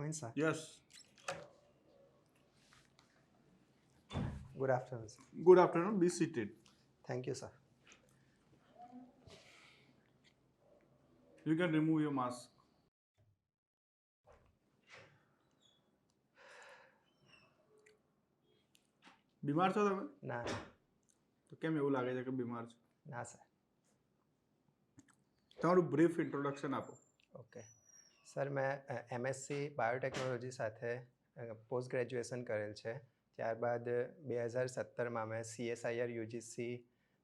fine, sir. Yes. Good afternoon, sir. Good afternoon. Be seated. Thank you, sir. You can remove your mask. બીમાર છો તમે? ના તો કેમ એવું લાગે છે કે બીમાર છો? ના સર. તમારું બ્રીફ ઇન્ટ્રોડક્શન આપો. ઓકે સર, મેં એમએસસી બાયોટેકનોલોજી સાથે પોસ્ટ ગ્રેજ્યુએશન કરેલ છે. ત્યારબાદ 2017માં મેં CSIR UGC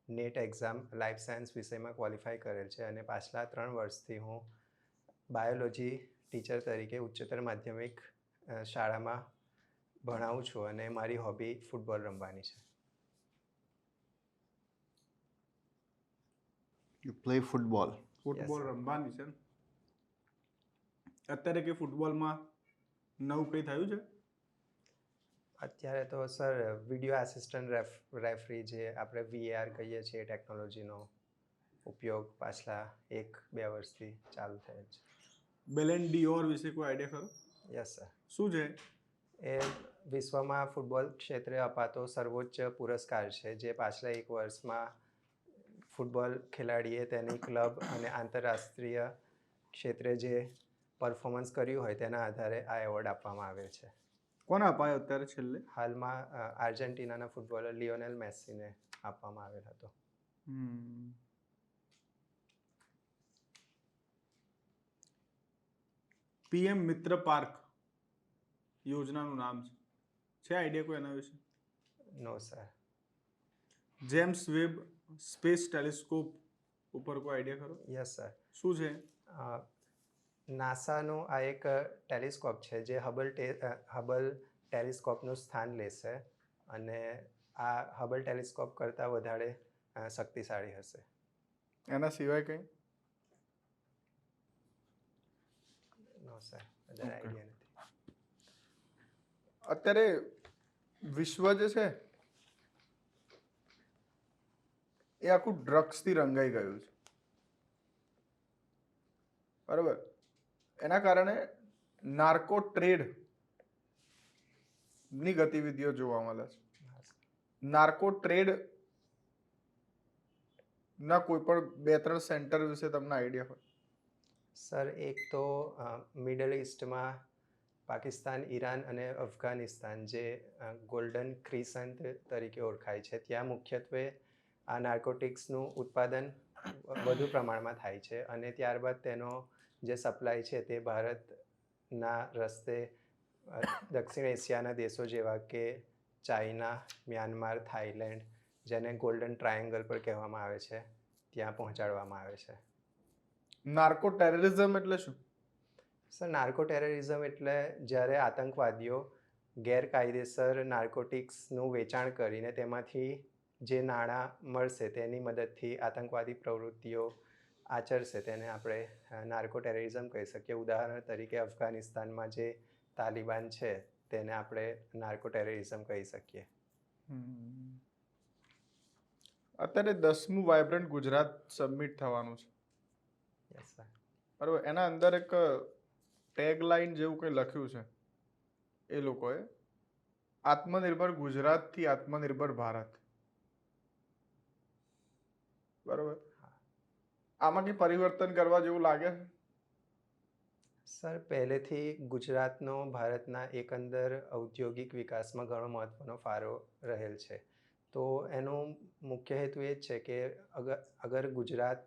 net exam life science વિષયમાં ક્વોલિફાય કરેલ છે અને પાછલા 3 વર્ષથી હું બાયોલોજી ટીચર તરીકે ઉચ્ચતર માધ્યમિક શાળામાં ભણાવું છું અને મારી હોબી ફૂટબોલ રમવાની છે. You play football. Football sir. રમવાની છે. અત્યારે કે ફૂટબોલમાં નવું કંઈ થયું છે? અત્યારે તો સર વિડીયો આસિસ્ટન્ટ રેફરી જે આપણે VAR કહીએ છીએ ટેકનોલોજીનો ઉપયોગ પાછલા 1-2 વર્ષથી ચાલુ થયેલ છે. બેલેન ડિયોર વિશે કોઈ આઈડિયા ખરો? Yes sir. શું છે? એ વિશ્વમાં ફૂટબોલ ક્ષેત્રે અપાતો સર્વોચ્ચ પુરસ્કાર છે જે પાછલા 1 વર્ષમાં ફૂટબોલ ખેલાડીએ તેની ક્લબ અને આંતરરાષ્ટ્રીય ક્ષેત્રે જે પરફોર્મન્સ કર્યું હોય તેના આધારે આ એવોર્ડ આપવામાં આવે છે. કોને અપાયો અત્યારે છેલ્લે? હાલમાં આર્જેન્ટિનાના ફૂટબોલર લિયોનેલ મેસીને આપવામાં આવેલ હતો. PM મિત્ર પાર્ક યોજનાનું નામ છે આઈડિયા કોઈ એના વિશે? No sir. James Webb space telescope ઉપર કોઈ આઈડિયા ખરો? Yes sir. શું છે? નાસાનું આ એક ટેલિસ્કોપ છે જે હબલ ટેલિસ્કોપનું સ્થાન લેશે અને આ હબલ ટેલિસ્કોપ કરતાં વધારે શક્તિશાળી હશે. એના સિવાય કંઈ? નો સર, વધારે આઈડિયા નથી. અત્યારે વિશ્વ જે છે એ આખું ડ્રગ્સથી રંગાઈ ગયું છે, બરાબર? એના કારણે નાર્કો ટ્રેડ ની ગતિવિધિઓ જોવા મળે છે. નાર્કો ટ્રેડ ના કોઈ પણ 2-3 સેન્ટર વિશે તમને આઈડિયા હોય? સર, એક તો મિડલ ઇસ્ટમાં પાકિસ્તાન, ઈરાન અને અફઘાનિસ્તાન જે ગોલ્ડન ક્રિસન્ટ તરીકે ઓળખાય છે ત્યાં મુખ્યત્વે આ નાર્કોટિક્સનું ઉત્પાદન વધુ પ્રમાણમાં થાય છે અને ત્યારબાદ તેનો જે સપ્લાય છે તે ભારતના રસ્તે દક્ષિણ એશિયાના દેશો જેવા કે ચાઇના, મ્યાનમાર, થાઈલેન્ડ, જેને ગોલ્ડન ટ્રાયેંગલ પર કહેવામાં આવે છે, ત્યાં પહોંચાડવામાં આવે છે. નાર્કો ટેરરિઝમ એટલે શું? સર, નાર્કો ટેરરિઝમ એટલે જ્યારે આતંકવાદીઓ ગેરકાયદેસર નાર્કોટિક્સનું વેચાણ કરીને તેમાંથી જે નાણાં મળશે તેની મદદથી આતંકવાદી પ્રવૃત્તિઓ આચરશે તેને આપણે નાર્કો ટેરરિઝમ કહી શકીએ. ઉદાહરણ તરીકે અફઘાનિસ્તાનમાં જે તાલિબાન છે તેને આપણે નાર્કો ટેરરિઝમ કહી શકીએ. અત્યારે 10મું વાઇબ્રન્ટ ગુજરાત સબમિટ થવાનું છે, યસ સર. બરાબર? એના અંદર એક ટેગલાઇન જેવું કંઈ લખ્યું છે એ લોકોએ, આત્મનિર્ભર ગુજરાતથી આત્મનિર્ભર ભારત, બરાબર? આમાં કંઈ પરિવર્તન કરવા જેવું લાગે છે? સર, પહેલેથી ગુજરાતનો ભારતના એકંદર ઔદ્યોગિક વિકાસમાં ઘણો મહત્ત્વનો ફાળો રહેલ છે. તો એનો મુખ્ય હેતુ એ જ છે કે અગર ગુજરાત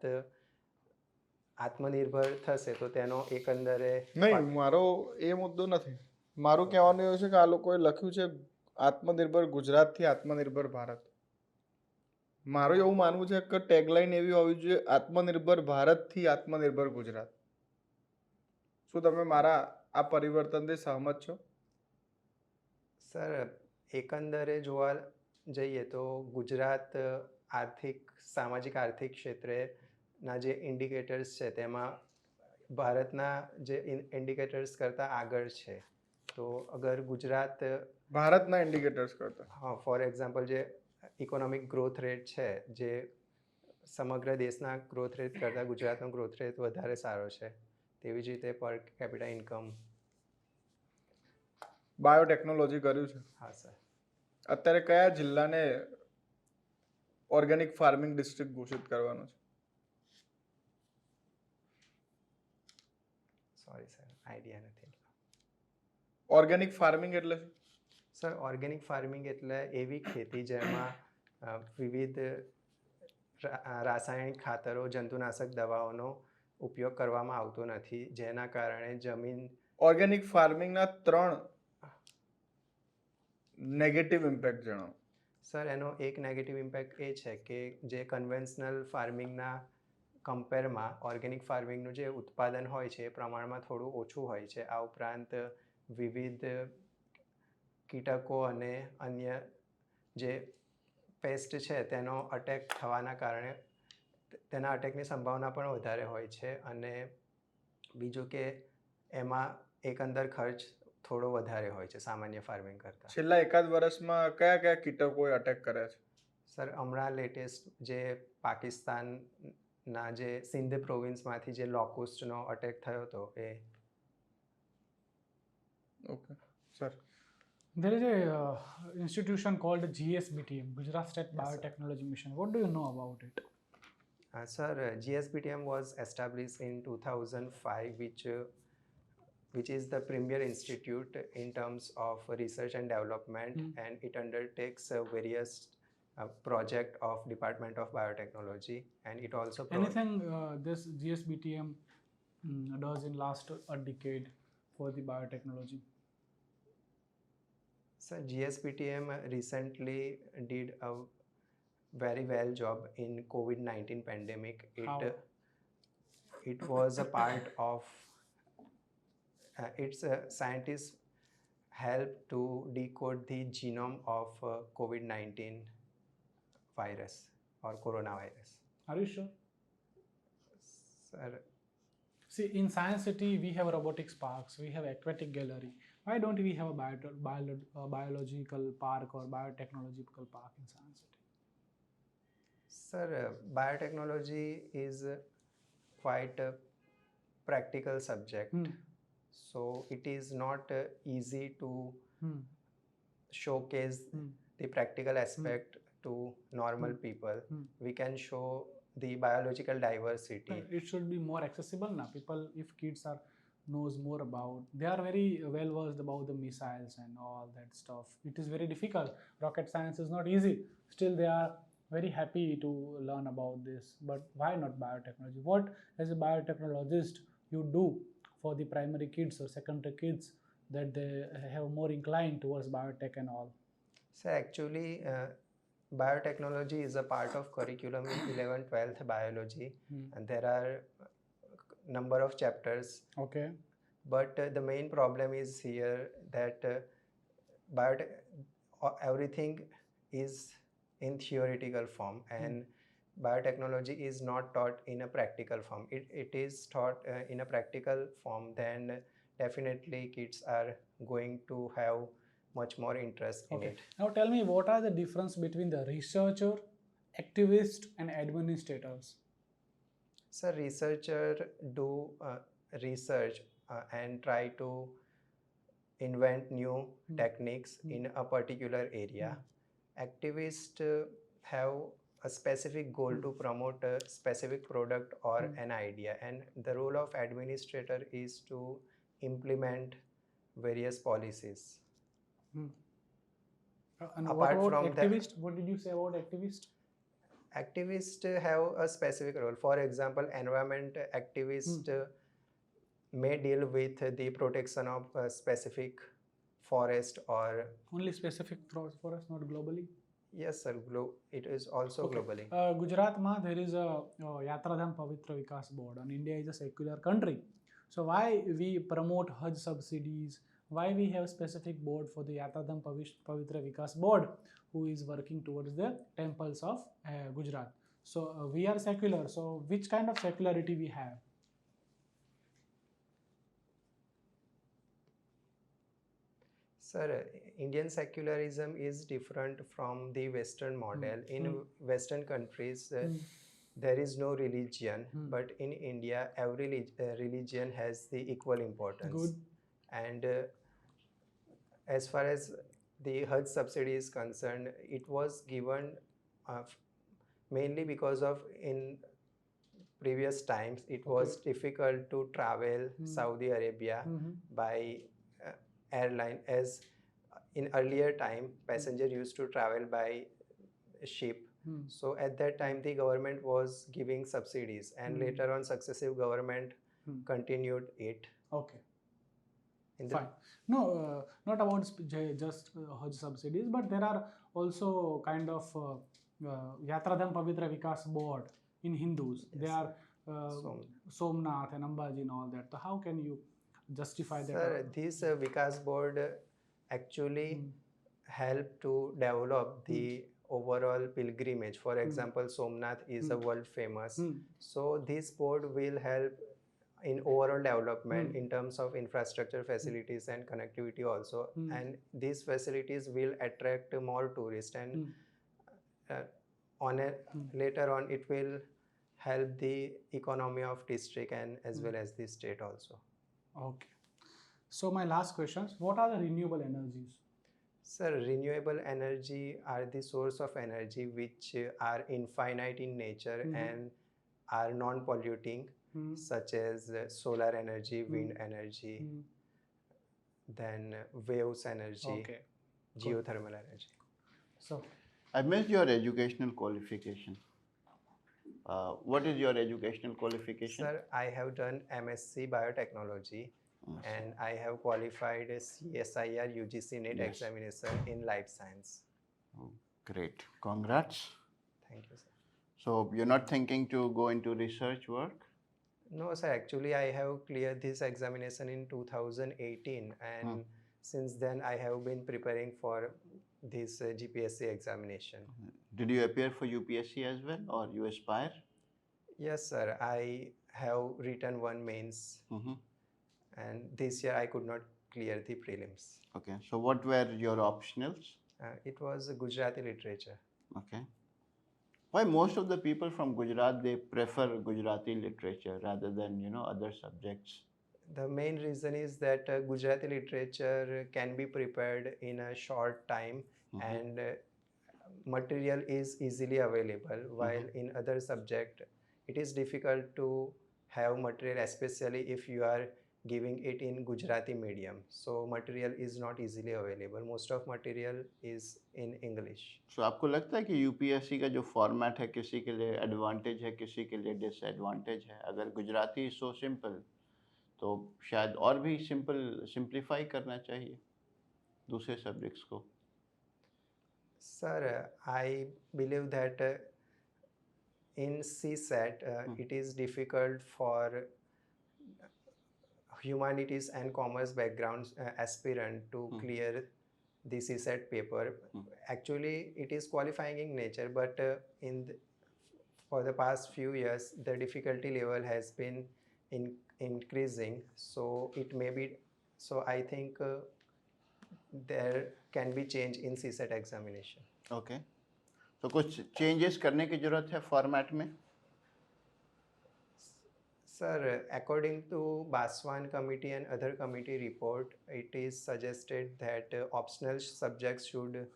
આત્મનિર્ભર થશે તો તેનો એકંદરે નહીં, મારો એ મુદ્દો નથી. મારું કહેવાનું એવું છે કે આ લોકોએ લખ્યું છે આત્મનિર્ભર ગુજરાતથી આત્મનિર્ભર ભારત. મારું એવું માનવું છે કે ટેગલાઇન એવી હોવી જોઈએ, આત્મનિર્ભર ભારતથી આત્મનિર્ભર ગુજરાત. શું તમે મારા આ પરિવર્તનથી સહમત છો? સર, એકંદરે જોવા જઈએ તો ગુજરાત સામાજિક આર્થિક ક્ષેત્રેના જે ઇન્ડિકેટર્સ છે તેમાં ભારતના જે ઇન્ડિકેટર્સ કરતાં આગળ છે. તો અગર ગુજરાત ભારતના ઇન્ડિકેટર્સ કરતાં, હા, ફોર એક્ઝામ્પલ જે ઇકોનોમિક ગ્રોથ રેટ છે જે સમગ્ર દેશના ગ્રોથ રેટ કરતાં ગુજરાતનો ગ્રોથ રેટ વધારે સારો છે. તેવી જ રીતે પર કેપિટા ઇન્કમ બાયોટેકનોલોજી કર્યું છે. હા સર. અત્યારે કયા જિલ્લાને ઓર્ગેનિક ફાર્મિંગ ડિસ્ટ્રિક્ટ ઘોષિત કરવાનો છે? સોરી સર, આઈડિયા નથી. ઓર્ગેનિક ફાર્મિંગ એટલે શું? સર, ઓર્ગેનિક ફાર્મિંગ એટલે એવી ખેતી જેમાં વિવિધ રાસાયણિક ખાતરો, જંતુનાશક દવાઓનો ઉપયોગ કરવામાં આવતો નથી, જેના કારણે જમીન. ઓર્ગેનિક ફાર્મિંગના 3 નેગેટિવ ઇમ્પેક્ટ જણાવો. સર, એનો એક નેગેટિવ ઇમ્પેક્ટ એ છે કે જે કન્વેન્શનલ ફાર્મિંગના કમ્પેરમાં ઓર્ગેનિક ફાર્મિંગનું જે ઉત્પાદન હોય છે એ પ્રમાણમાં થોડું ઓછું હોય છે. આ ઉપરાંત વિવિધ કીટકો અને અન્ય જે પેસ્ટ છે તેનો અટેક થવાના કારણે તેના અટેકની સંભાવના પણ વધારે હોય છે. અને બીજું કે એમાં એકંદર ખર્ચ થોડો વધારે હોય છે સામાન્ય ફાર્મિંગ કરતાં. છેલ્લા એકાદ વર્ષમાં કયા કયા કીટકોએ અટેક કર્યા છે? સર, હમણાં લેટેસ્ટ જે પાકિસ્તાનના જે સિંધ પ્રોવિન્સમાંથી જે લોકુસ્ટનો અટેક થયો હતો એ. Okay sir. There is a institution called GSBTM, Gujarat State Biotechnology Mission. What do you know about it? Sir, GSBTM was established in 2005, which is the premier institute in terms of research and development, and it undertakes various project of Department of Biotechnology, and it also Anything this GSBTM does in last a decade for the biotechnology? Sir, GSBTM recently did a very well job in COVID-19 pandemic. It was a part of its scientists helped to decode the genome of COVID-19 virus or coronavirus. Are you sure? Sir, see, in Science City we have robotics parks, we have aquatic gallery. Why don't we have a biological park or biotechnological park in Science City? Sir, biotechnology is quite a practical subject. So it is not easy to showcase the practical aspect to normal people. We can show the biological diversity. It should be more accessible now. People, if kids are knows more about, they are very well versed about the missiles and all that stuff. It is very difficult. Rocket science is not easy. Still they are very happy to learn about this. But why not biotechnology? What as a biotechnologist you do for the primary kids or secondary kids that they have more inclined towards biotech and all? So actually biotechnology is a part of curriculum in 11th 12th biology, and there are number of chapters. Okay. But the main problem is here that everything is in theoretical form, and biotechnology is not taught in a practical form. It is taught in a practical form, then definitely kids are going to have much more interest in it. Now tell me, what are the difference between the researcher, activist and administrators? So researcher do research and try to invent new techniques in a particular area. Activists have a specific goal to promote a specific product or an idea, and the role of administrator is to implement various policies. And Apart what about from activist? What did you say about activist? Activists have a specific role. For example, environment activists may deal with the protection of a specific forest or. Only specific forest, not globally? Yes sir, it is also globally. Gujarat ma there is a Yatradham Pavitra Vikas Board, and India is a secular country. So why we promote Hajj subsidies? Why we have specific board for the Yatradham Pavitra Vikas Board, who is working towards the temples of Gujarat? So we are secular. So which kind of secularity we have? Sir, Indian secularism is different from the Western model. In Western countries, there is no religion, but in India, every religion has the equal importance. Good. And as far as the Hajj subsidy is concerned, it was given mainly because of in previous times it was difficult to travel Saudi Arabia by airline, as in earlier time passenger used to travel by ship. So at that time the government was giving subsidies, and later on successive government continued it. Okay. In the Fine. No, not about just Hajj subsidies, but there are also kind of Yatradham Pavitra Vikas Board in Hindus. Yes, They are Som- Somnath and Ambaji and all that. So how can you justify that? Sir, this Vikas board actually help to develop the overall pilgrimage. For example, Somnath is a world famous. So this board will help in overall development in terms of infrastructure facilities and connectivity also, and these facilities will attract more tourists, and on a later on it will help the economy of district and as well as the state also. Okay. So my last questions: what are the renewable energies? Sir, renewable energy are the source of energy which are infinite in nature and are non-polluting, such as solar energy, wind energy, then waves energy, Okay. geothermal energy. So I missed your educational qualification. What is your educational qualification? Sir, I have done MSc Biotechnology and I have qualified a CSIR UGC NET examination in life science. Oh, great. Congrats. Thank you, sir. So you're not thinking to go into research work? No, sir. Actually, I have cleared this examination in 2018, and since then I have been preparing for this GPSC examination. Did you appear for UPSC as well, or you aspire? Yes, sir. I have written one mains, and this year I could not clear the prelims. Okay. So what were your optionals? It was Gujarati literature. Okay. Why most of the people from Gujarat, they prefer Gujarati literature rather than other subjects? The main reason is that Gujarati literature can be prepared in a short time and material is easily available, while in other subject it is difficult to have material, especially if you are giving it in Gujarati medium. So material is not easily available. Most of material is in English. So आपको लगता है कि UPSC का जो format है किसी के लिए एडवांटेज है, किसी के लिए डिसएडवांटेज है? अगर गुजराती इज सो सिंपल तो शायद और भी सिंप्लीफाई करना चाहिए दूसरे सब्जेक्ट्स को. Sir, I believe that in CSAT it is difficult for humanities and commerce backgrounds aspirant to clear the CSAT paper. Actually, it is qualifying in nature, but for the past few years, the difficulty level has been increasing. So it may be. So I think there can be change in CSAT examination. Okay. तो कुछ changes करने की जरूरत है format में? Sir, according to Baswan committee and other committee report, it is suggested that optional subjects should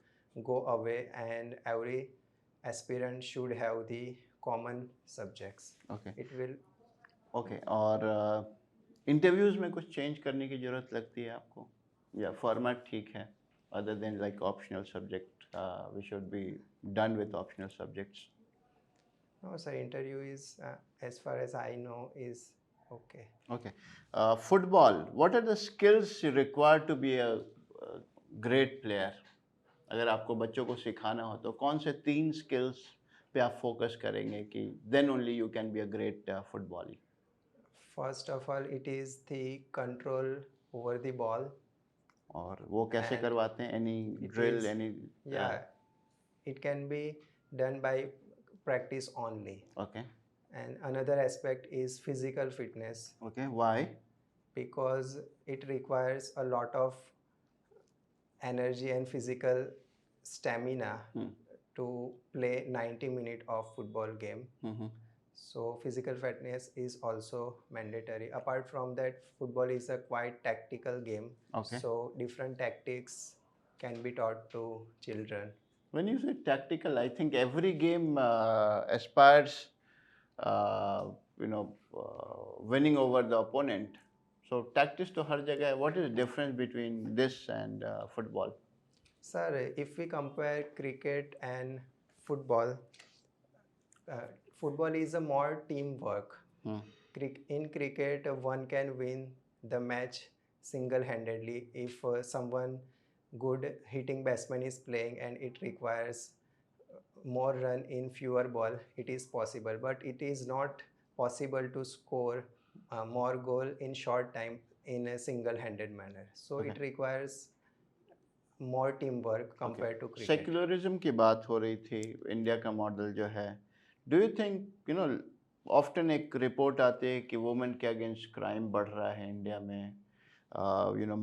go away and every aspirant should have the common subjects. Okay. It will. Okay. और interviews में कुछ change करने की जरूरत लगती है आपको, या फॉर्मेट ठीक है other than like optional subject, we should be done with optional subjects? No, sir, interview is, as far as I know, is okay. Okay. Football, what are the skills required to be a great player? अगर आपको बच्चों को सिखाना हो तो कौन से 3 skills पे आप फोकस करेंगे कि then only you can be a great footballer? First of all, it is the control over the ball. और वो कैसे And करवाते हैं? Any drill, is- any? Yeah, it can be done by practice only. Okay. And another aspect is physical fitness, Okay. Why? because it requires a lot of energy and physical stamina to play 90 minutes of football game. So physical fitness is also mandatory. Apart from that, football is a quite tactical game. Okay. So different tactics can be taught to children. When you say tactical, I think every game aspires, uh, winning over the opponent. So tactics to har jagah hai. What is the difference between this and football? Sir, if we compare cricket and football, uh, football is a more teamwork. Hmm. In cricket, one can win the match single-handedly if someone good hitting batsman is playing and it requires more run in fewer ball. It is possible, but it is not possible to score more goal in short time in a single-handed manner. So Okay. it requires more teamwork compared to cricket. Secularism की बात हो रही थी, India का model जो है, do you think often एक report आती है कि वुमेन के अगेंस्ट क्राइम बढ़ रहा है इंडिया में,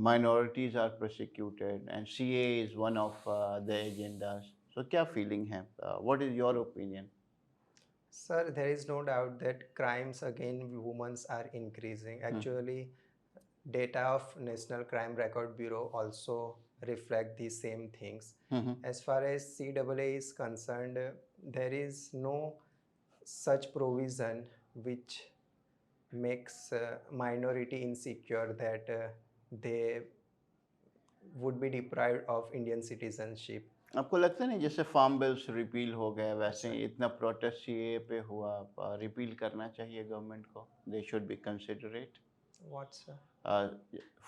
minorities are prosecuted and CA is one of the agendas, so क्या फीलिंग है, what is your opinion? Sir, there is no doubt that crimes against women are increasing. Actually, data of National Crime Record Bureau also reflect the same things. As far as CAA is concerned, there is no such provision which makes minority insecure that they would be deprived of Indian citizenship. आपको लगता नहीं जैसे farm bills repeal हो गए वैसे ही इतना protest CA पे हुआ, रिपील करना चाहिए गवर्नमेंट को, they should be considerate, What's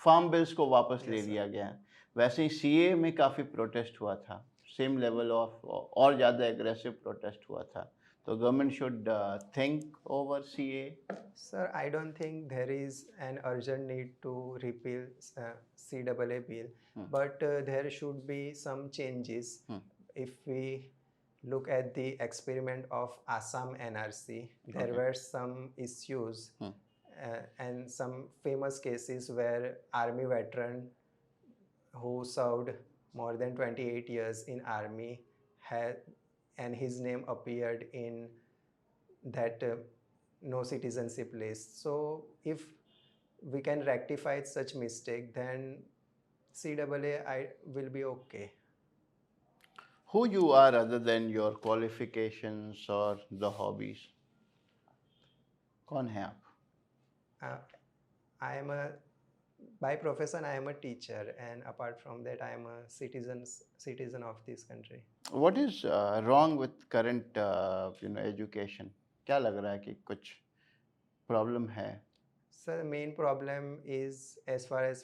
farm bills को वापस Yes, ले sir. लिया गया, वैसे ही सीए में काफ़ी प्रोटेस्ट हुआ था, सेम लेवल ऑफ और ज़्यादा एग्रेसिव प्रोटेस्ट हुआ था, तो government should think over CA? Sir, I don't think there is an urgent need to repeal CAA bill, but there should be some changes. If we look at the experiment of Assam NRC, there Okay. were some issues and some famous cases where army veteran who served more than 28 years in army had, and his name appeared in that no citizenship list. So if we can rectify such mistake, then CAA will be okay. Who you are other than your qualifications or the hobbies? कौन है आप? I am a by profession I am a teacher, and apart from that I am a citizen of this country. What is wrong with current education? क्या लग रहा है कि कुछ problem है? So the main problem is, as far as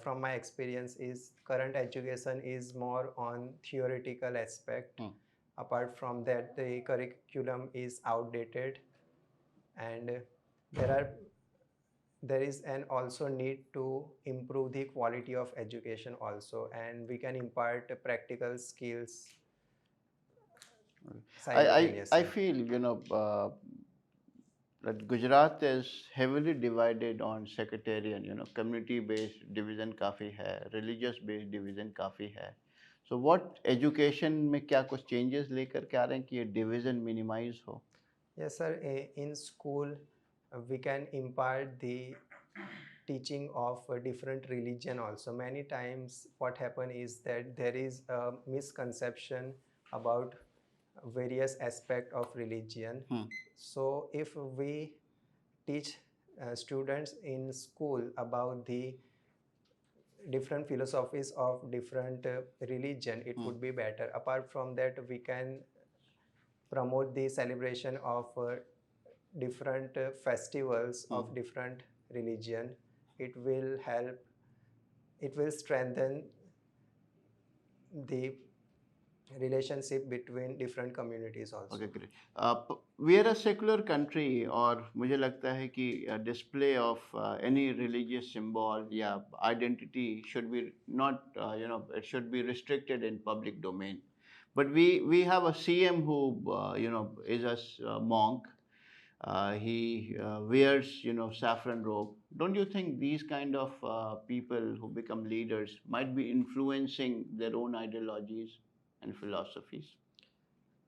from my experience, is current education is more on theoretical aspect. Apart from that, the curriculum is outdated, and there is an also need to improve the quality of education also, and we can impart practical skills simultaneously. I feel that Gujarat is heavily divided on sectarian, community based division काफ़ी है, religious based division काफ़ी है. So what education में क्या कुछ changes लेकर के आ रहे हैं कि ये division minimize हो? Yes, sir. In school, we can impart the teaching of a different religion also. Many times what happen is that there is a misconception about various aspect of religion. So if we teach students in school about the different philosophies of different religion, it would be better. Apart from that, we can promote the celebration of different festivals of different religion. It will help, it will strengthen the relationship between different communities also. Okay, great. We are a secular country, और मुझे लगता है कि display of any religious symbol या identity should be not, it should be restricted in public domain. But we have a CM who, is a monk. He wears, saffron robe. Don't you think these kind of people who become leaders might be influencing their own ideologies and philosophies?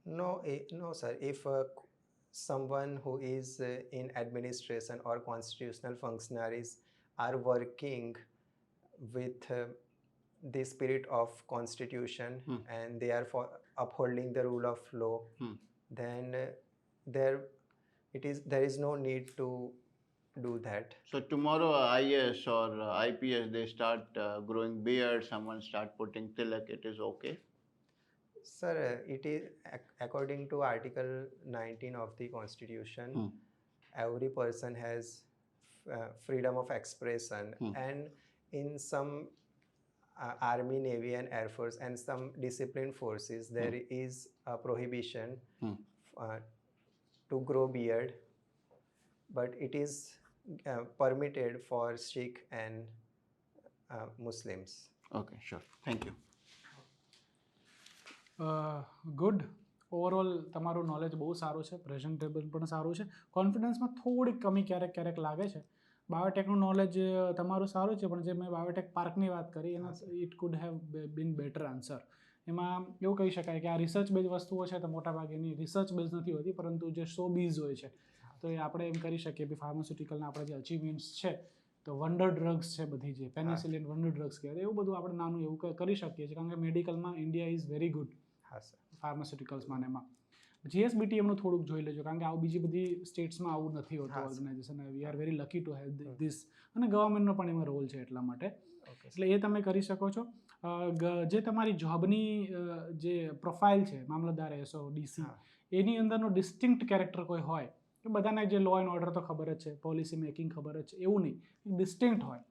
No, no, sir. If someone who is in administration or constitutional functionaries are working with the spirit of constitution and they are for upholding the rule of law, then there is no need to do that. So tomorrow IAS or IPS, they start growing beard, someone start putting tilak, it is okay? Sir, it is according to Article 19 of the Constitution, every person has freedom of expression, and in some Army, Navy, and Air Force, and some disciplined forces, there is a prohibition to grow beard, but it is permitted for Sikh and Muslims. Okay, sure. Thank you. Good overall તમારું knowledge બહુ સારું છે, presentable પણ સારું છે. કોન્ફિડન્સમાં થોડીક કમી ક્યારેક ક્યારેક લાગે છે. બાયોટેકનું નોલેજ તમારું સારું છે, પણ જે મેં બાયોટેક પાર્કની વાત કરી એના it could have been better answer. એમાં એવું કહી શકાય કે આ રિસર્ચ બેઝ વસ્તુઓ છે તો મોટાભાગેની રિસર્ચ બેઝ નથી હોતી, પરંતુ જે શો બીઝ હોય છે તો એ આપણે એમ કરી શકીએ કે ફાર્માસ્યુટિકલના આપણા જે અચીવમેન્ટ્સ છે તો વન્ડર ડ્રગ્સ છે, બધી જે પેનિસિલિન વન્ડર ડ્રગ્સ કહેવાય, એવું બધું આપણે નાનું એવું કરી શકીએ છીએ, કારણ કે મેડિકલમાં ઇન્ડિયા ઇઝ વેરી ગુડ ફાર્માસ્યુટિકલ્સમાં. એમાં GSBT એમનું થોડુંક જોઈ લેજો, કારણ કે આવું બીજી બધી સ્ટેટ્સમાં આવું નથી હોતું organisation. We are very lucky to have this, અને ગવર્મેન્ટનો પણ એમાં રોલ છે એટલા માટે. એટલે એ તમે કરી શકો છો. જે તમારી જોબની જે પ્રોફાઇલ છે, મામલતદાર, એસઓ, DC, એની અંદરનો ડિસ્ટિંક્ટ કેરેક્ટર કોઈ હોય કે બધાને જે લો એન્ડ ઓર્ડર તો ખબર જ છે, પોલિસી મેકિંગ ખબર જ છે, એવું નહીં, ડિસ્ટિંક્ટ હોય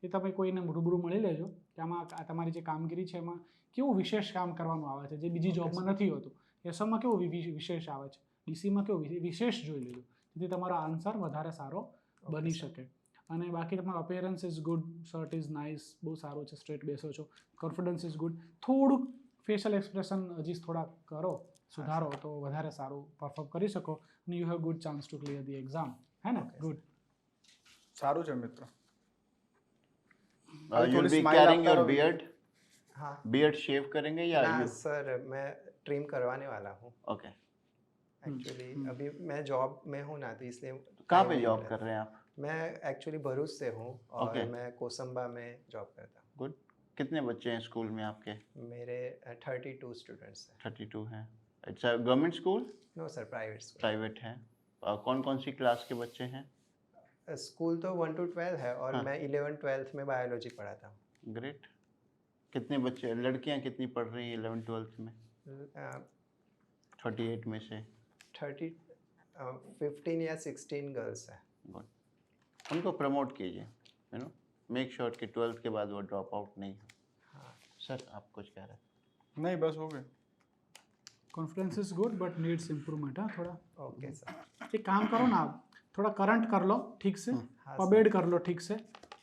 એ તમે કોઈને રૂબરૂ મળી લેજો કે આમાં તમારી જે કામગીરી છે એમાં કેવું વિશેષ કામ કરવાનું આવે છે જે બીજી જોબમાં નથી હોતું. એસઓમાં કેવું વિશેષ આવે છે, ડીસીમાં કેવું વિશેષ જોઈ લેજો, જેથી તમારો આન્સર વધારે સારો બની શકે. અને બાકી તમારું appearance is good, shirt is nice, બહુ સારું છે, સ્ટ્રેટ બેસો છો, કોન્ફિડન્સ ઇઝ ગુડ. થોડુંક ફેશિયલ એક્સપ્રેશન હજી થોડાક કરો, સુધારો તો વધારે સારું પરફોર્મ કરી શકો અને you have good chance to clear the exam. હે ને? ગુડ, સારું છે મિત્ર. You'll be carrying your beard? हाँ, beard shave करेंगे या हाँ you? सर, मैं ट्रिम करवाने वाला हूँ Okay. एक्चुअली. अभी मैं जॉब में हूँ ना, तो इसलिए कहाँ time पे नहीं जॉब मिला. कर रहे हैं आप? मैं एक्चुअली भरूच से हूँ और Okay. मैं कोसंबा में जॉब करता हूँ. Good. कितने बच्चे हैं स्कूल में आपके? मेरे 32 स्टूडेंट्स हैं. 32 हैं. It's a government school? No sir, private school. Private है. कौन कौन सी क्लास के बच्चे हैं? स्कूल तो 1 to 12 है और हाँ. मैं 11th-12th में बायोलॉजी पढ़ाता हूँ. ग्रेट. कितने बच्चे, लड़कियां कितनी पढ़ रही हैं 11th-12th में? 38 में से 15 या 16 गर्ल्स हैं. गुड. उनको प्रमोट कीजिए, यू नो, मेक श्योर कि 12th के बाद वो ड्रॉप आउट नहीं हो. हाँ. सर आप कुछ कह रहे थे? નહીં બસ હો ગયું. Confidence is good but needs improvement. हाँ, थोड़ा ओके सर. एक काम करो ना, आप थोड़ा करंट कर लो ठीक से, हाँ पबेड कर लो ठीक से,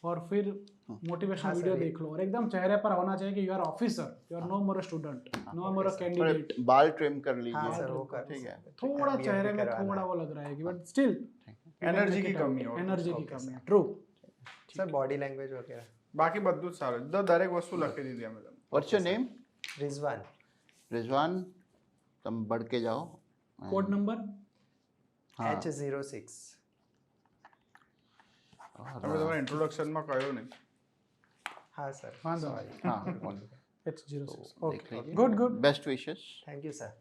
और फिर मोटिवेशन हाँ वीडियो सर, देख लो, और एकदम चेहरे पर होना चाहिए कि you are officer, you are no more student, no more candidate. थोड़े बाल ट्रिम कर हाँ लीजिए. सर, वो कर. ठीक है. थोड़ा BEd चेहरे में करवाना थोड़ा है. वो लग रहा है कि बट स्टिल એનર્જી की कमी है. एनर्जी की Okay, कमी है. sir. True. Sir body language वगैरह. બાકી બધું જ સારું. દરેક વસ્તુ લખી દીધી અમે તમને. What's your name? Rizwan. Rizwan, तुम बढ़ के जाओ. कोड नंबर हाँ. H06. તમે તમારા ઇન્ટ્રોડક્શનમાં કહ્યું નહીં. हाँ सर. वांधो Sorry. हाँ, H06. देख ओके, लीजिए. Good good. Best wishes. Thank you sir.